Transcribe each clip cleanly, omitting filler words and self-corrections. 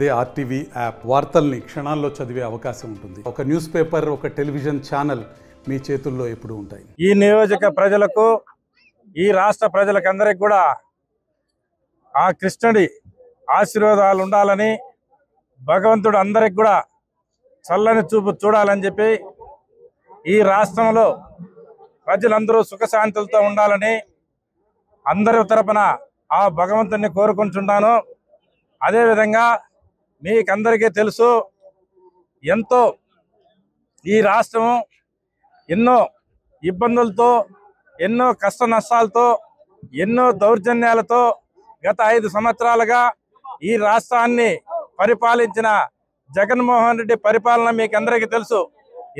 అదే RTV app వార్తల్ని క్షణాల్లో చదివే అవకాశం ఉంటుంది. ఒక న్యూస్ పేపర్, ఒక టెలివిజన్ ఛానల్ మీ చేతుల్లో ఎప్పుడూ ఉంటాయి. ఈ నియోజక ప్రజలకు, ఈ రాష్ట్ర ప్రజలకందరికి కూడా ఆ కృష్ణుడి ఆశీర్వాదాలు ఉండాలని, భగవంతుడు అందరికి కూడా చల్లని చూపు చూడాలని చెప్పి, ఈ రాష్ట్రంలో ప్రజలందరూ సుఖశాంతులతో ఉండాలని అందరి తరపున ఆ భగవంతుడిని కోరుకుంటున్నాను. అదేవిధంగా మీకందరికీ తెలుసు, ఎంతో ఈ రాష్ట్రము ఎన్నో ఇబ్బందులతో, ఎన్నో కష్ట నష్టాలతో, ఎన్నో దౌర్జన్యాలతో గత 5 సంవత్సరాలుగా ఈ రాష్ట్రాన్ని పరిపాలించిన జగన్మోహన్ రెడ్డి పరిపాలన మీకు అందరికీ తెలుసు.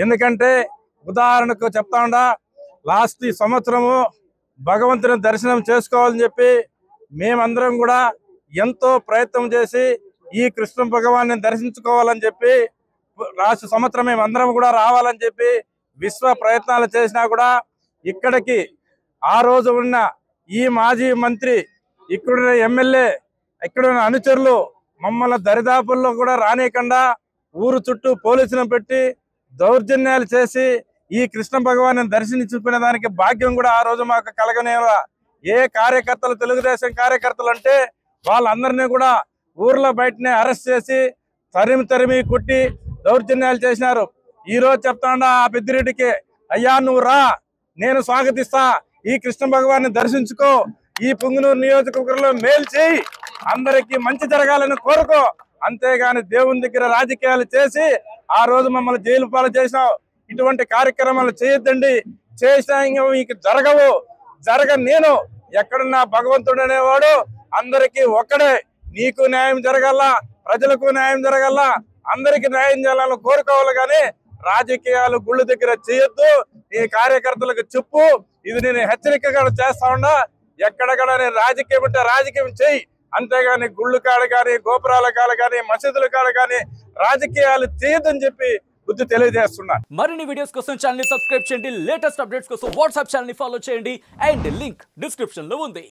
ఎందుకంటే ఉదాహరణకు చెప్తా ఉండా, లాస్ట్ ఈ సంవత్సరము భగవంతుని దర్శనం చేసుకోవాలని చెప్పి మేమందరం కూడా ఎంతో ప్రయత్నం చేసి ఈ కృష్ణ భగవాన్ని దర్శించుకోవాలని చెప్పి లాస్ట్ సంవత్సరం మేమందరం కూడా రావాలని చెప్పి విశ్వ ప్రయత్నాలు చేసినా కూడా ఇక్కడికి ఆ రోజు ఉన్న ఈ మాజీ మంత్రి, ఇక్కడున్న ఎమ్మెల్యే, ఇక్కడున్న అనుచరులు మమ్మల్ని దరిదాపుల్లో కూడా రానియకుండా ఊరు చుట్టూ పోలీసులను పెట్టి దౌర్జన్యాలు చేసి ఈ కృష్ణ భగవాన్ని దర్శించుకునే దానికి భాగ్యం కూడా ఆ రోజు మాకు కలగనేలా. ఏ కార్యకర్తలు, తెలుగుదేశం కార్యకర్తలు అంటే వాళ్ళందరినీ కూడా ఊర్లో బయటనే అరెస్ట్ చేసి తరిమి కొట్టి దౌర్జన్యాలు చేసినారు. ఈ రోజు చెప్తాండా ఆ పెద్దిరెడ్డికి, అయ్యా నువ్వు రా, నేను స్వాగతిస్తా, ఈ కృష్ణ భగవాన్ని దర్శించుకో, ఈ పుంగనూరు నియోజకవర్గంలో మేలు చేయి, అందరికీ మంచి జరగాలని కోరుకో, అంతేగాని దేవుని దగ్గర రాజకీయాలు చేసి ఆ రోజు మమ్మల్ని జైలు పాలు చేసినావు. ఇటువంటి కార్యక్రమాలు చేయొద్దండి, చేసినా ఇంకా మీకు నేను ఎక్కడున్నా భగవంతుడు అనేవాడు అందరికీ ఒక్కడే. నీకు న్యాయం జరగాల, ప్రజలకు న్యాయం జరగాల, అందరికి న్యాయం చేయాలని కోరుకోవాలి. కానీ రాజకీయాలు గుళ్ళు దగ్గర చేయొద్దు. నీ కార్యకర్తలకు చెప్పు, ఇది నేను హెచ్చరికగా చేస్తా ఉన్నా. ఎక్కడెక్కడ నేను రాజకీయం అంటే రాజకీయం చెయ్యి, అంతేగాని గుళ్ళు కాడ కానీ, గోపురాల కాడ కానీ, మసీదుల కాడ కానీ రాజకీయాలు చేయొద్దని చెప్పి బుద్ధి తెలియజేస్తున్నా. మరిన్ని వీడియోస్ కోసం ఛానల్ ని సబ్స్క్రైబ్ చేయండి. లేటెస్ట్ అప్డేట్స్ కోసం వాట్సాప్ ఛానల్ ని ఫాలో చేయండి. అండ్ లింక్ డిస్క్రిప్షన్ లో ఉంది.